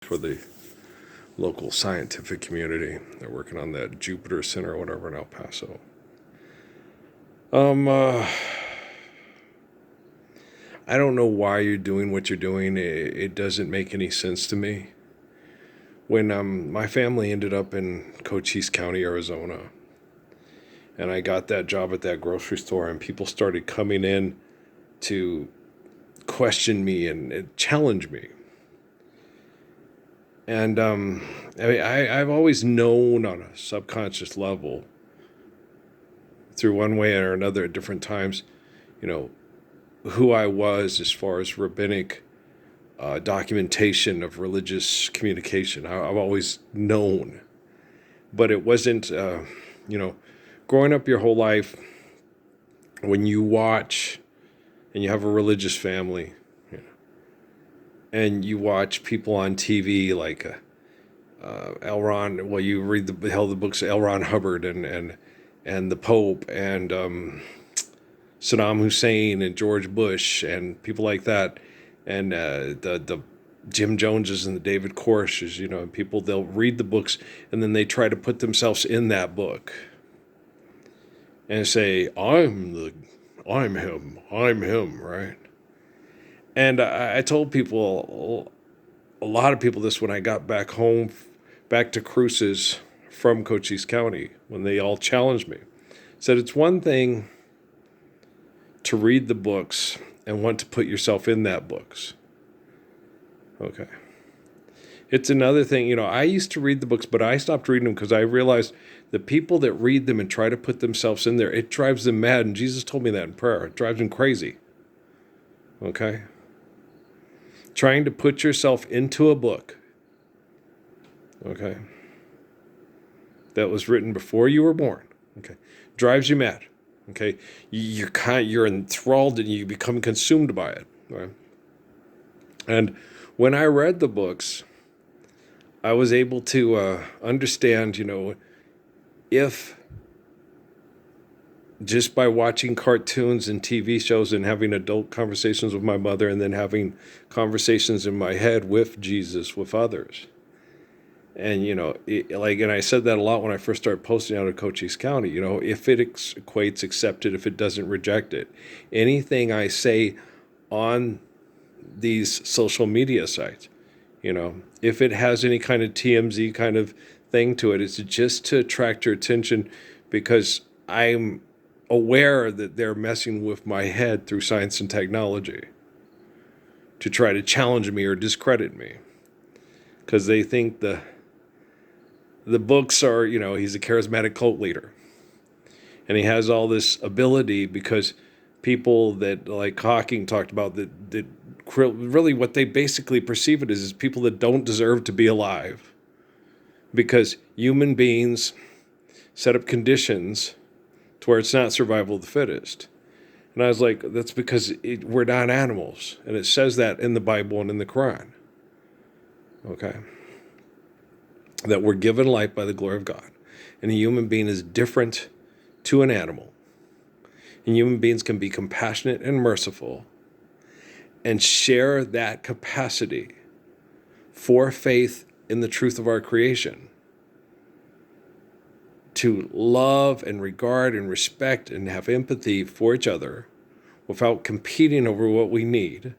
for the local scientific community. They're working on that Jupiter Center or whatever in El Paso. Um, uh, I don't know why you're doing what you're doing. It doesn't make any sense to me. When my family ended up in Cochise County, Arizona, and I got that job at that grocery store, and people started coming in to question me and challenge me. And I've always known on a subconscious level, through one way or another at different times, you know, who I was as far as rabbinic documentation of religious communication. I've always known, but it wasn't, you know, growing up your whole life, when you watch and you have a religious family, you know, and you watch people on TV like L. Ron. Well, you read the books of L. Ron Hubbard and the Pope and Saddam Hussein and George Bush and people like that, and the Jim Joneses and the David Koreshes. You know, people, they'll read the books and then they try to put themselves in that book and say, I'm him, right? And I told people, a lot of people, this when I got back home, back to Cruces from Cochise County, when they all challenged me. Said it's one thing to read the books and want to put yourself in that books. Okay. It's another thing, you know, I used to read the books, but I stopped reading them because I realized the people that read them and try to put themselves in there, it drives them mad. And Jesus told me that in prayer. It drives them crazy. Okay. Trying to put yourself into a book, okay, that was written before you were born, okay, drives you mad. Okay, you're enthralled and you become consumed by it, right? And when I read the books, I was able to understand, you know, if just by watching cartoons and TV shows and having adult conversations with my mother and then having conversations in my head with Jesus, with others. And, you know, and I said that a lot when I first started posting out of Cochise County, you know, if it equates, accept it. If it doesn't, reject it. Anything I say on these social media sites, you know, if it has any kind of TMZ kind of thing to it, it's just to attract your attention because I'm aware that they're messing with my head through science and technology to try to challenge me or discredit me because they think the books are, you know, he's a charismatic cult leader and he has all this ability because people that, like Hawking talked about, that really what they basically perceive it as is people that don't deserve to be alive because human beings set up conditions to where it's not survival of the fittest. And I was like, that's because we're not animals. And it says that in the Bible and in the Quran. Okay. That we're given life by the glory of God. And a human being is different to an animal. And human beings can be compassionate and merciful and share that capacity for faith in the truth of our creation, to love and regard and respect and have empathy for each other without competing over what we need.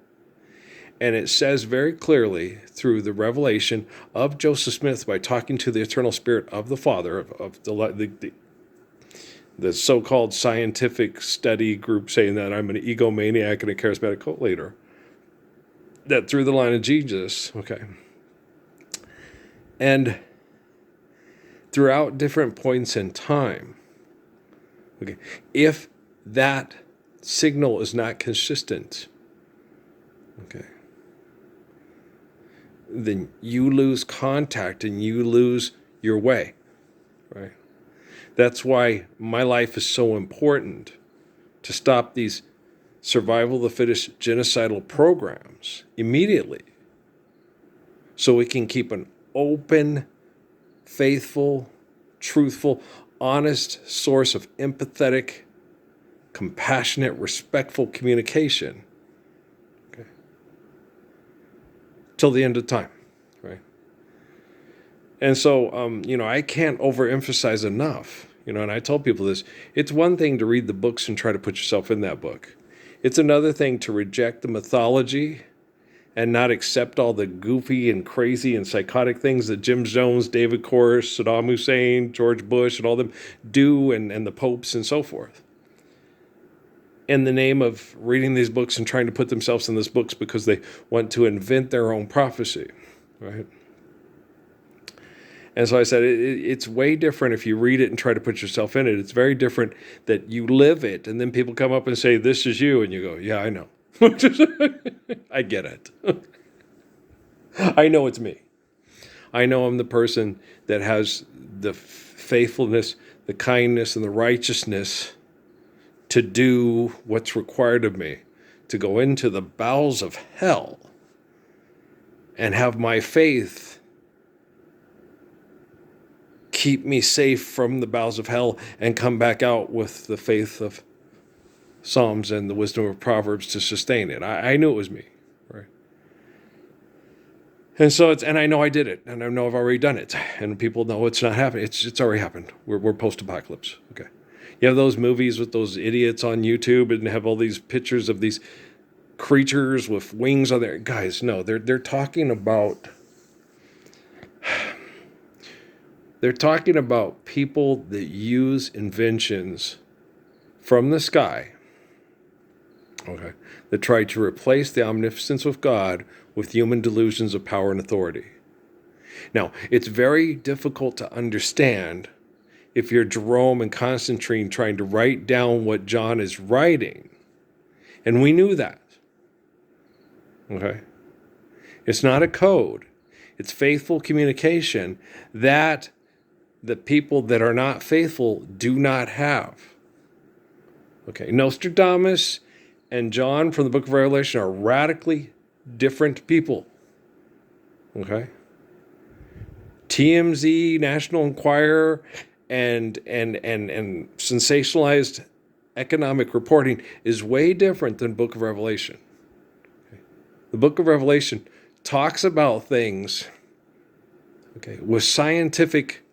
And it says very clearly through the revelation of Joseph Smith by talking to the eternal spirit of the Father, of the so-called scientific study group saying that I'm an egomaniac and a charismatic cult leader, that through the line of Jesus, okay, and throughout different points in time, okay, if that signal is not consistent, okay, then you lose contact and you lose your way, right? That's why my life is so important, to stop these survival of the fittest genocidal programs immediately so we can keep an open, faithful, truthful, honest source of empathetic, compassionate, respectful communication, okay, till the end of time, right? And so, I can't overemphasize enough, and I told people this. It's one thing to read the books and try to put yourself in that book. It's another thing to reject the mythology and not accept all the goofy and crazy and psychotic things that Jim Jones, David Koresh, Saddam Hussein, George Bush, and all them do, and the popes and so forth, in the name of reading these books and trying to put themselves in these books because they want to invent their own prophecy, right? And so I said, it's way different if you read it and try to put yourself in it. It's very different that you live it, and then people come up and say, this is you, and you go, yeah, I know. I get it. I know it's me. I know I'm the person that has the faithfulness, the kindness, and the righteousness to do what's required of me, to go into the bowels of hell and have my faith keep me safe from the bowels of hell and come back out with the faith of Psalms and the wisdom of Proverbs to sustain it. I knew it was me, right? And so and I know I did it, and I know I've already done it, and people know it's not happening. It's already happened. We're post-apocalypse, okay? You have those movies with those idiots on YouTube and have all these pictures of these creatures with wings on their guys. No, they're talking about people that use inventions from the sky, okay, that try to replace the omniscience of God with human delusions of power and authority. Now, it's very difficult to understand if you're Jerome and Constantine trying to write down what John is writing. And we knew that. Okay? It's not a code. It's faithful communication that the people that are not faithful do not have. Okay? Nostradamus and John from the book of Revelation are radically different people. Okay? TMZ, National Enquirer, and sensationalized economic reporting is way different than Book of Revelation. Okay. The Book of Revelation talks about things, okay, with scientific,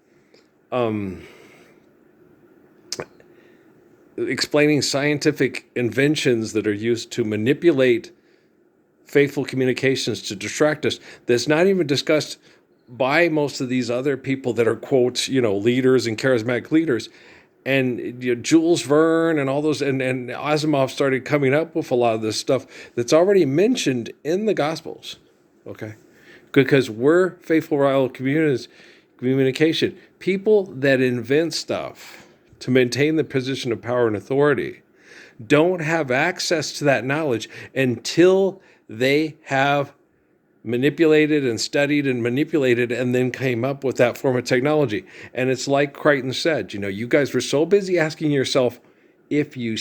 explaining scientific inventions that are used to manipulate faithful communications to distract us. That's not even discussed by most of these other people that are, quote, leaders and charismatic leaders. And Jules Verne and all those, and Asimov started coming up with a lot of this stuff that's already mentioned in the Gospels, okay? Because we're faithful, reliable communication. People that invent stuff to maintain the position of power and authority don't have access to that knowledge until they have manipulated and studied and manipulated and then came up with that form of technology. And it's like Crichton said, you guys were so busy asking yourself if you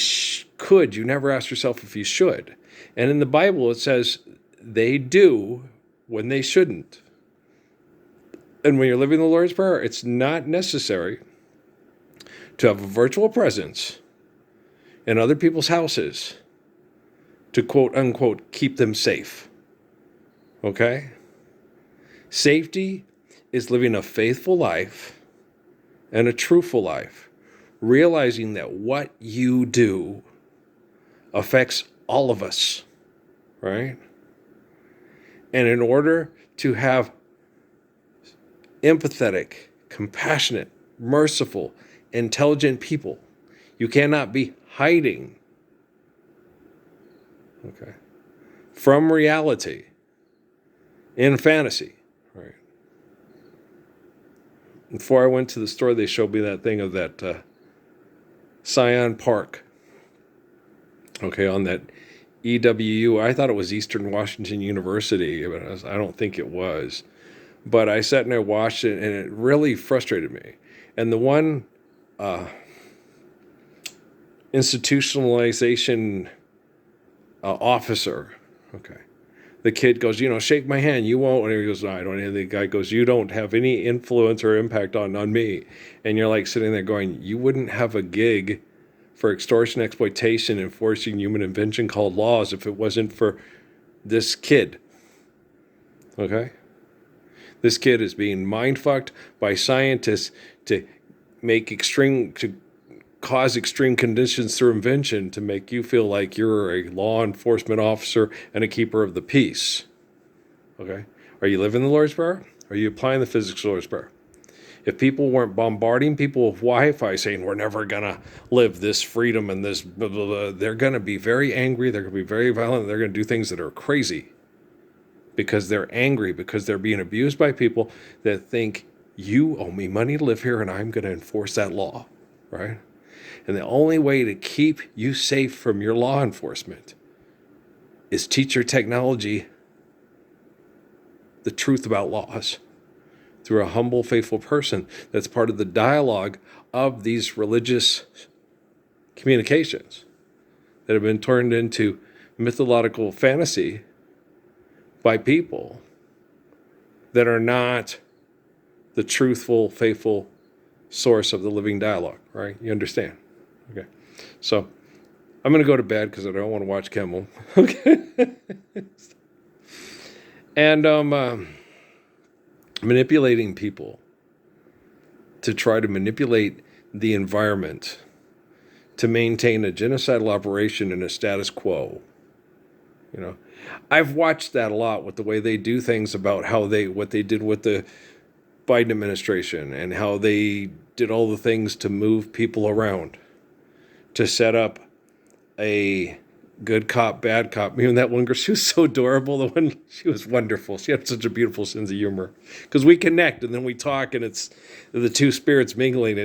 could. You never asked yourself if you should. And in the Bible, it says they do when they shouldn't. And when you're living the Lord's Prayer, it's not necessary to have a virtual presence in other people's houses to, quote unquote, keep them safe. Okay? Safety is living a faithful life and a truthful life, realizing that what you do affects all of us, right? And in order to have empathetic, compassionate, merciful, intelligent people, you cannot be hiding, okay, from reality in fantasy, right? Before I went to the store, they showed me that thing of that Scion Park, okay, on that EWU. I thought it was Eastern Washington University, but I don't think it was. But I sat and I watched it, and it really frustrated me. And the one institutionalization officer, okay, the kid goes, shake my hand, you won't. And he goes, no, I don't. And the guy goes, you don't have any influence or impact on me. And you're like sitting there going, you wouldn't have a gig for extortion, exploitation, enforcing human invention called laws if it wasn't for this kid. Okay? This kid is being mind fucked by scientists to cause extreme conditions through invention to make you feel like you're a law enforcement officer and a keeper of the peace. Okay? Are you living the Lord's Prayer? Are you applying the physics of the Lord's Prayer? If people weren't bombarding people with Wi-Fi saying we're never going to live this freedom and this blah, blah, blah, they're going to be very angry. They're going to be very violent. They're going to do things that are crazy because they're angry, because they're being abused by people that think you owe me money to live here and I'm going to enforce that law, right? And the only way to keep you safe from your law enforcement is teach your technology the truth about laws through a humble, faithful person that's part of the dialogue of these religious communications that have been turned into mythological fantasy by people that are not the truthful, faithful source of the living dialogue, right? You understand? Okay. So I'm going to go to bed because I don't want to watch Kimmel. Okay. And manipulating people to try to manipulate the environment to maintain a genocidal operation in a status quo. You know, I've watched that a lot with the way they do things about what they did with the Biden administration and how they did all the things to move people around to set up a good cop, bad cop. Even that one girl, she was so adorable. She was wonderful. She had such a beautiful sense of humor because we connect and then we talk and it's the two spirits mingling.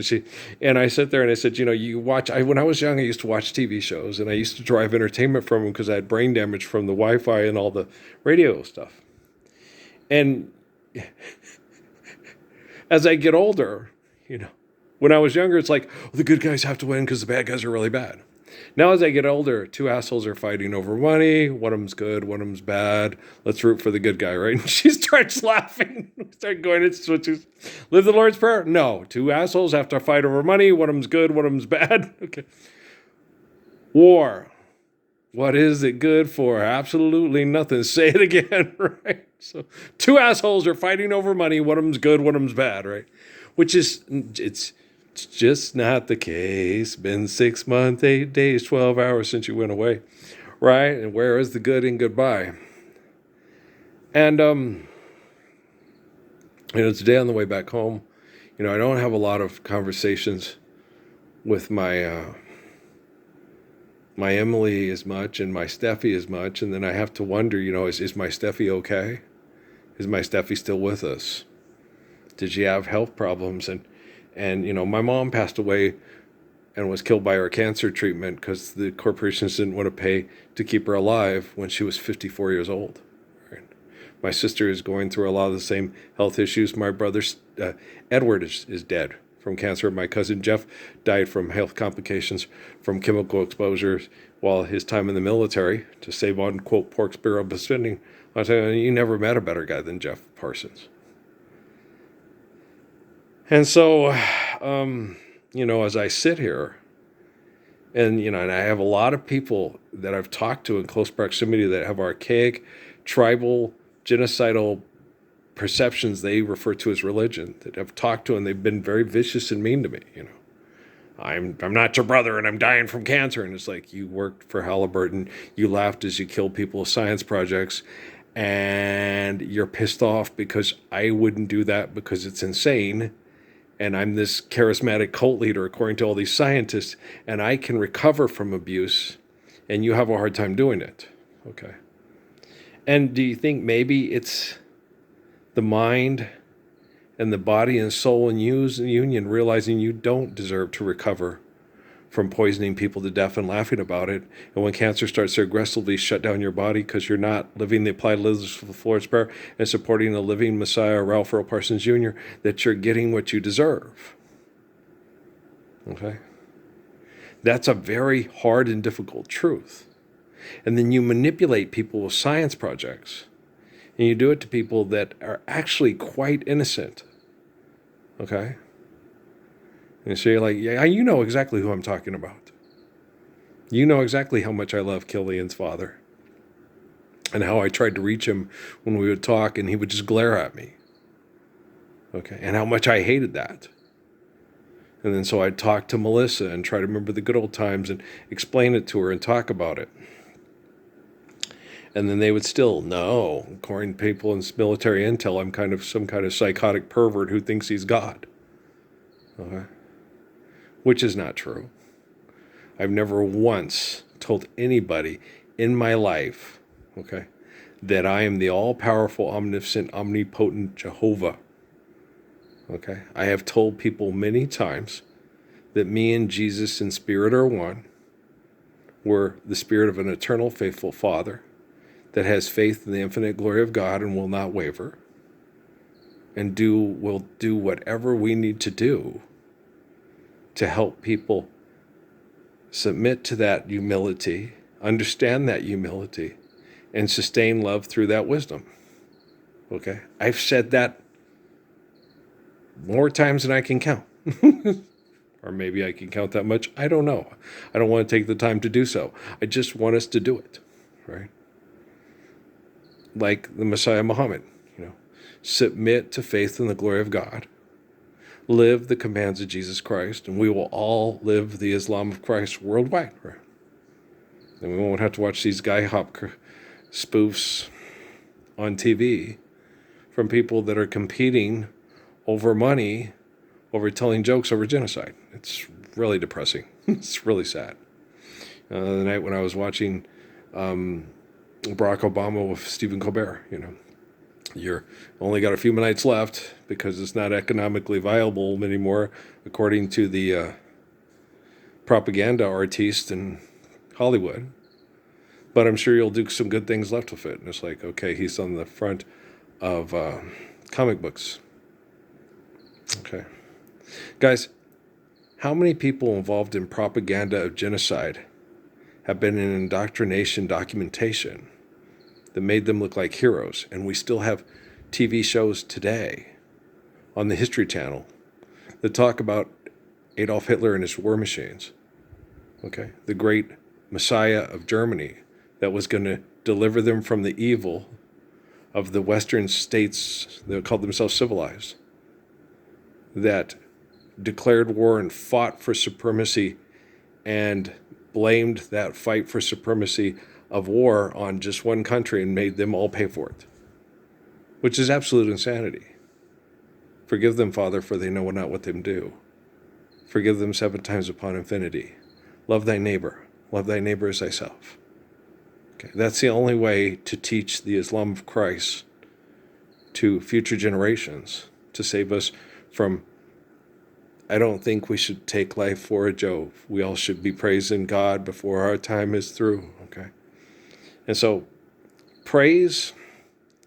And I sit there and I said, when I was young, I used to watch TV shows and I used to derive entertainment from them because I had brain damage from the Wi-Fi and all the radio stuff. And as I get older, when I was younger, it's like, the good guys have to win because the bad guys are really bad. Now, as I get older, two assholes are fighting over money. One of them's good, one of them's bad. Let's root for the good guy, right? And she starts laughing. Start going, live the Lord's Prayer? No, two assholes have to fight over money. One of them's good, one of them's bad. Okay. War. What is it good for? Absolutely nothing. Say it again, right? So two assholes are fighting over money. One of them's good, one of them's bad, right? It's just not the case. Been 6 months, 8 days, 12 hours since you went away, right? And where is the good in goodbye? And, today on the way back home, I don't have a lot of conversations with my Emily as much and my Steffi as much. And then I have to wonder, is my Steffi okay? Is my Steffi still with us? Did she have health problems? And my mom passed away and was killed by her cancer treatment because the corporations didn't want to pay to keep her alive when she was 54 years old. Right? My sister is going through a lot of the same health issues. My brother, Edward, is dead from cancer. My cousin Jeff died from health complications from chemical exposures while his time in the military to save on, quote, pork barrel spending. I tell you, you never met a better guy than Jeff Parsons. And so, as I sit here and I have a lot of people that I've talked to in close proximity that have archaic, tribal, genocidal perceptions they refer to as religion that I've talked to, and they've been very vicious and mean to me. I'm not your brother and I'm dying from cancer. And it's like, you worked for Halliburton, you laughed as you killed people with science projects, and you're pissed off because I wouldn't do that because it's insane. And I'm this charismatic cult leader, according to all these scientists, and I can recover from abuse, and you have a hard time doing it. Okay. And do you think maybe it's the mind and the body and soul in union realizing you don't deserve to recover from poisoning people to death and laughing about it? And when cancer starts to aggressively shut down your body because you're not living the applied lives of the Lord's Prayer and supporting the living Messiah, Ralph Earl Parsons Jr., that you're getting what you deserve. Okay? That's a very hard and difficult truth. And then you manipulate people with science projects. And you do it to people that are actually quite innocent. Okay? And so you're like, yeah, you know exactly who I'm talking about. You know exactly how much I love Killian's father. And how I tried to reach him when we would talk and he would just glare at me. Okay, and how much I hated that. And then so I'd talk to Melissa and try to remember the good old times and explain it to her and talk about it. And then they would still, no, according to people in military intel, I'm kind of some kind of psychotic pervert who thinks he's God. Okay? Which is not true. I've never once told anybody in my life, okay, that I am the all-powerful, omniscient, omnipotent Jehovah. Okay? I have told people many times that me and Jesus in spirit are one. We're the spirit of an eternal, faithful Father that has faith in the infinite glory of God and will not waver, and will do whatever we need to do to help people submit to that humility, understand that humility, and sustain love through that wisdom. Okay? I've said that more times than I can count. Or maybe I can count that much. I don't know. I don't want to take the time to do so. I just want us to do it, right? Like the Messiah Muhammad, submit to faith in the glory of God, live the commands of Jesus Christ, and we will all live the Islam of Christ worldwide, right? And we won't have to watch these guy hop spoofs on TV from people that are competing over money, over telling jokes over genocide. It's really depressing. It's really sad. The night when I was watching Barack Obama with Stephen Colbert, you're only got a few minutes left because it's not economically viable anymore, according to the propaganda artiste in Hollywood. But I'm sure you'll do some good things left with it. And it's like, okay, he's on the front of comic books. Okay. Guys, how many people involved in propaganda of genocide have been in indoctrination documentation that made them look like heroes? And we still have TV shows today on the History Channel that talk about Adolf Hitler and his war machines. Okay, the great Messiah of Germany that was going to deliver them from the evil of the Western states that called themselves civilized, that declared war and fought for supremacy and blamed that fight for supremacy of war on just one country and made them all pay for it, which is absolute insanity. Forgive them, Father, for they know not what they do. Forgive them 7 times upon infinity. Love thy neighbor. Love thy neighbor as thyself. Okay, that's the only way to teach the Islam of Christ to future generations, to save us from, I don't think we should take life for a joke. We all should be praising God before our time is through, okay? And so, praise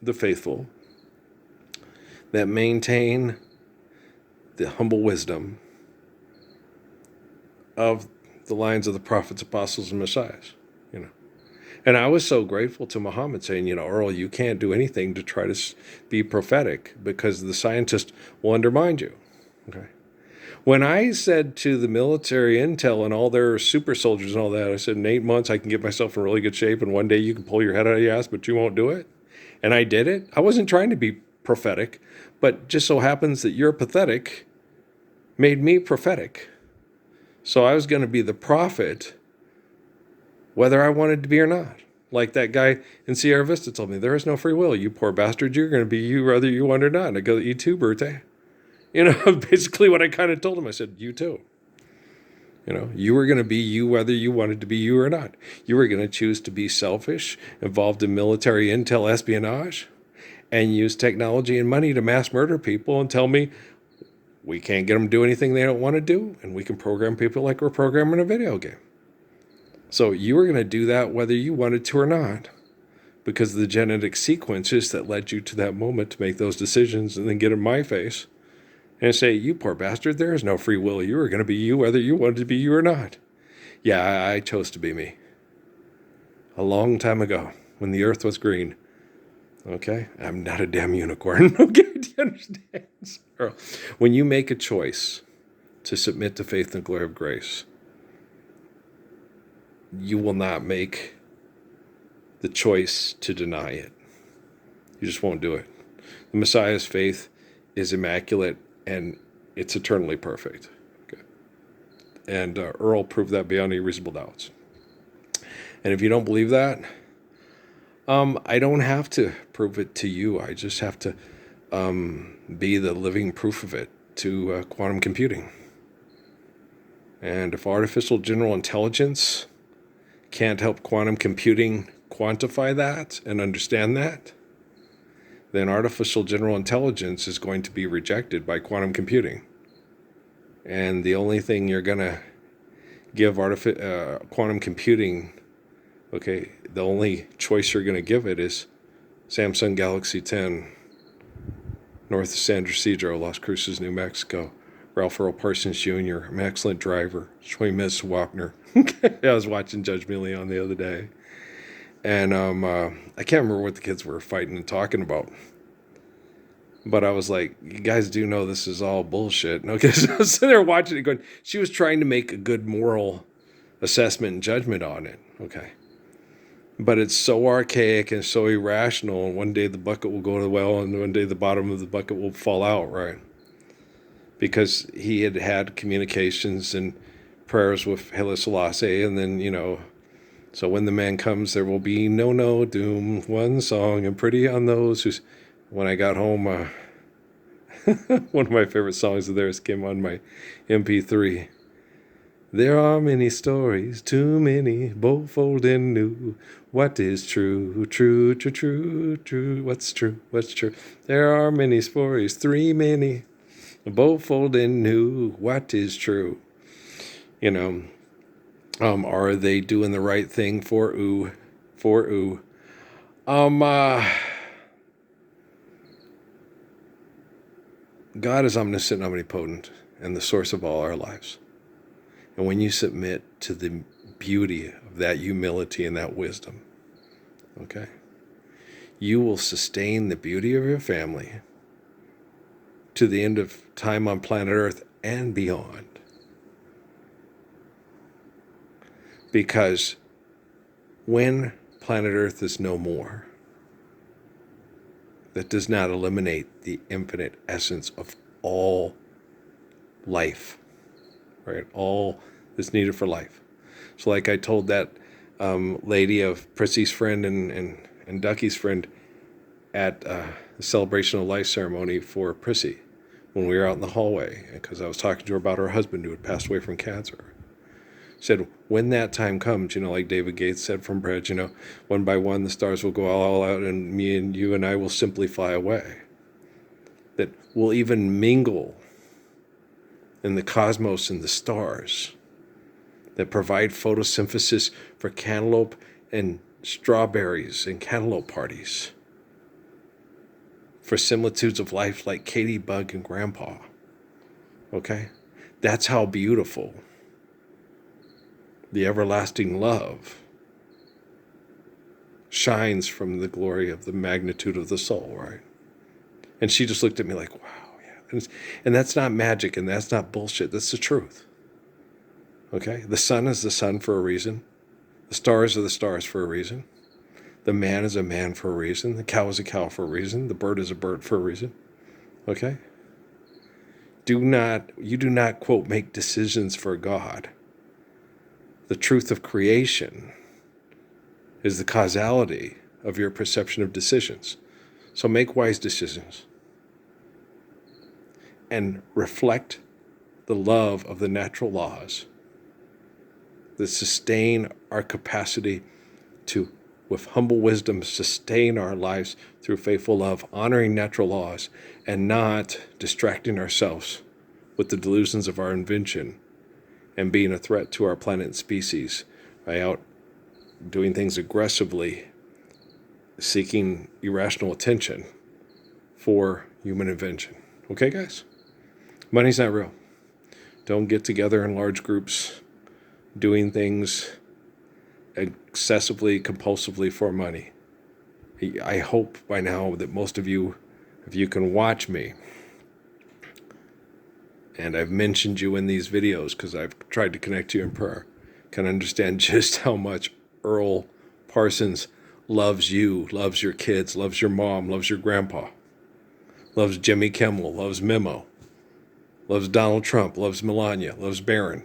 the faithful that maintain the humble wisdom of the lines of the prophets, apostles, and messiahs, And I was so grateful to Muhammad saying, Earl, you can't do anything to try to be prophetic because the scientists will undermine you, okay? When I said to the military intel and all their super soldiers and all that, I said, in 8 months I can get myself in really good shape and one day you can pull your head out of your ass, but you won't do it. And I did it. I wasn't trying to be prophetic, but just so happens that you're pathetic made me prophetic. So I was going to be the prophet whether I wanted to be or not. Like that guy in Sierra Vista told me, there is no free will. You poor bastard, you're going to be you whether you want or not. And I go, you too, Bertie. Basically what I kind of told him. I said, you too. You were going to be you whether you wanted to be you or not. You were going to choose to be selfish, involved in military intel espionage, and use technology and money to mass murder people and tell me we can't get them to do anything they don't want to do, and we can program people like we're programming a video game. So you were going to do that whether you wanted to or not, because of the genetic sequences that led you to that moment to make those decisions and then get in my face and say, you poor bastard, there is no free will. You were going to be you whether you wanted to be you or not. Yeah, I chose to be me. A long time ago, when the earth was green. Okay? I'm not a damn unicorn. Okay? Do you understand? When you make a choice to submit to faith and glory of grace, you will not make the choice to deny it. You just won't do it. The Messiah's faith is immaculate and it's eternally perfect. Okay. And Earl proved that beyond any reasonable doubts. And if you don't believe that, I don't have to prove it to you. I just have to be the living proof of it to quantum computing. And if artificial general intelligence can't help quantum computing quantify that and understand that, then artificial general intelligence is going to be rejected by quantum computing. And the only thing you're going to give quantum computing, okay, the only choice you're going to give it is Samsung Galaxy 10, north of San Ysidro, Las Cruces, New Mexico. Ralph Earl Parsons Jr., I'm an excellent driver. Schweimes Wapner. I was watching Judge Milian the other day. And I can't remember what the kids were fighting and talking about. But I was like, you guys do know this is all bullshit. Okay, so I was sitting there watching it going, she was trying to make a good moral assessment and judgment on it. Okay. But it's so archaic and so irrational. And one day the bucket will go to the well and one day the bottom of the bucket will fall out, right? Because he had had communications and prayers with Haile Selassie. And then, so when the man comes, there will be no doom, one song, and pretty on those who's... When I got home, one of my favorite songs of theirs came on my MP3. There are many stories, too many, both old and new. What is true, true, true, true, true? What's true, what's true? There are many stories, three many, both old and new. What is true? Are they doing the right thing for ooh? God is omniscient, omnipotent, and the source of all our lives. And when you submit to the beauty of that humility and that wisdom, okay, you will sustain the beauty of your family to the end of time on planet Earth and beyond. Because when planet Earth is no more, that does not eliminate the infinite essence of all life, right? All that's needed for life. So like I told that lady of Prissy's friend and Ducky's friend at the celebration of life ceremony for Prissy when we were out in the hallway, because I was talking to her about her husband who had passed away from cancer. Said, when that time comes, like David Gates said from Bridge, one by one the stars will go all out and me and you and I will simply fly away. That we'll even mingle in the cosmos and the stars that provide photosynthesis for cantaloupe and strawberries and cantaloupe parties. For similitudes of life like Katie Bug and Grandpa. Okay? That's how beautiful the everlasting love shines from the glory of the magnitude of the soul, right? And she just looked at me like, wow, yeah. And that's not magic and that's not bullshit. That's the truth. Okay? The sun is the sun for a reason. The stars are the stars for a reason. The man is a man for a reason. The cow is a cow for a reason. The bird is a bird for a reason. Okay? You do not, quote, make decisions for God. The truth of creation is the causality of your perception of decisions. So make wise decisions and reflect the love of the natural laws that sustain our capacity to, with humble wisdom, sustain our lives through faithful love, honoring natural laws, and not distracting ourselves with the delusions of our invention and being a threat to our planet and species by out doing things aggressively, seeking irrational attention for human invention. Okay, guys? Money's not real. Don't get together in large groups doing things excessively, compulsively for money. I hope by now that most of you, if you can watch me, and I've mentioned you in these videos because I've tried to connect you in prayer, can understand just how much Earl Parsons loves you, loves your kids, loves your mom, loves your grandpa. loves Jimmy Kimmel, loves Memo, loves Donald Trump, loves Melania, loves Barron.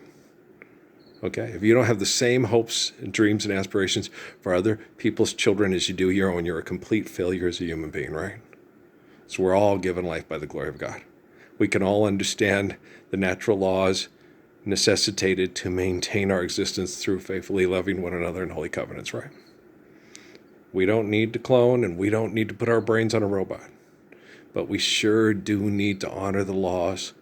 Okay? If you don't have the same hopes and dreams and aspirations for other people's children as you do your own, you're a complete failure as a human being, right? So we're all given life by the glory of God. We can all understand the natural laws necessitated to maintain our existence through faithfully loving one another in holy covenants, right? We don't need to clone and we don't need to put our brains on a robot. But we sure do need to honor the laws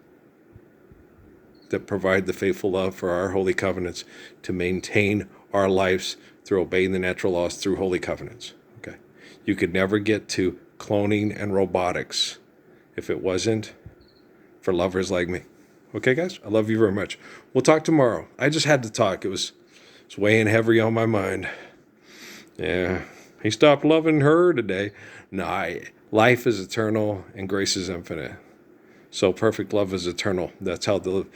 that provide the faithful love for our holy covenants to maintain our lives through obeying the natural laws through holy covenants. Okay. You could never get to cloning and robotics if it wasn't for lovers like me. Okay, guys? I love you very much. We'll talk tomorrow. I just had to talk. It's weighing heavy on my mind. Yeah. He stopped loving her today. No, life is eternal and grace is infinite. So perfect love is eternal. That's how the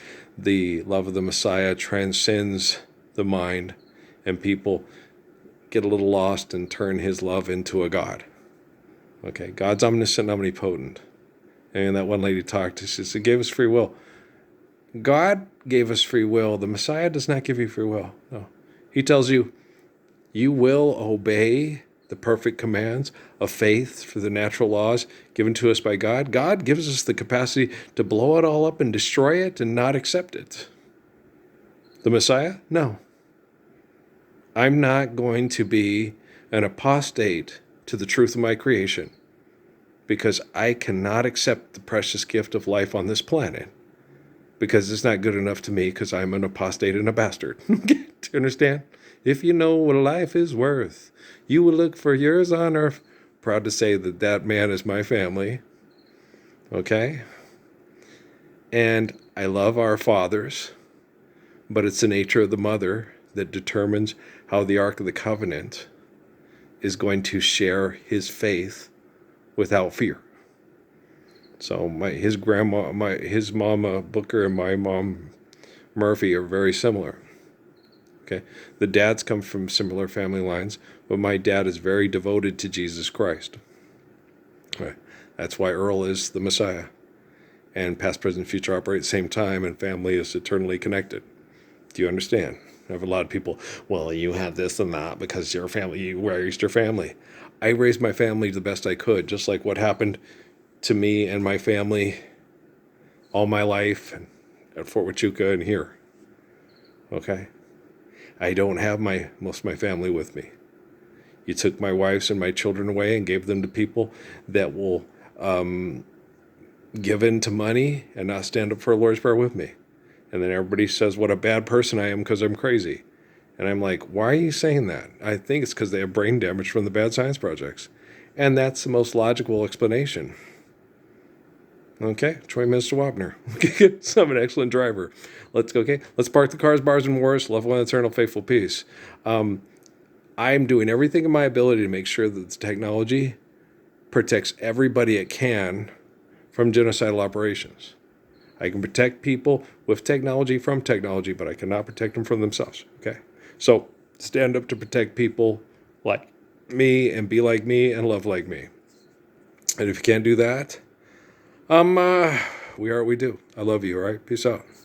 love of the Messiah transcends the mind, and people get a little lost and turn his love into a God. Okay, God's omniscient, omnipotent. And that one lady talked, she says, he gave us free will. God gave us free will. The Messiah does not give you free will. No. He tells you, you will obey the perfect commands of faith for the natural laws given to us by God. God gives us the capacity to blow it all up and destroy it and not accept it. The Messiah? No. I'm not going to be an apostate to the truth of my creation because I cannot accept the precious gift of life on this planet because it's not good enough to me because I'm an apostate and a bastard. Do you understand? If you know what life is worth, you will look for yours on earth. Proud to say that that man is my family. Okay? And I love our fathers, but it's the nature of the mother that determines how the Ark of the Covenant is going to share his faith without fear. So his mama Booker and my mom Murphy are very similar. Okay, the dads come from similar family lines, but my dad is very devoted to Jesus Christ. Okay. That's why Earl is the Messiah. And past, present, future operate at the same time, and family is eternally connected. Do you understand? I have a lot of people, well, you have this and that because your family, you raised your family. I raised my family the best I could, just like what happened to me and my family all my life at Fort Huachuca and here. Okay? I don't have most of my family with me. You took my wives and my children away and gave them to people that will give in to money and not stand up for a Lord's Prayer with me. And then everybody says what a bad person I am because I'm crazy. And I'm like, why are you saying that? I think it's because they have brain damage from the bad science projects. And that's the most logical explanation. Okay, Troy Minister Wapner. So I'm an excellent driver. Let's go, okay? Let's park the cars, bars, and wars. Love one eternal, faithful peace. I'm doing everything in my ability to make sure that the technology protects everybody it can from genocidal operations. I can protect people with technology from technology, but I cannot protect them from themselves, okay? So stand up to protect people like me and be like me and love like me. And if you can't do that, we are what we do. I love you, all right? Peace out.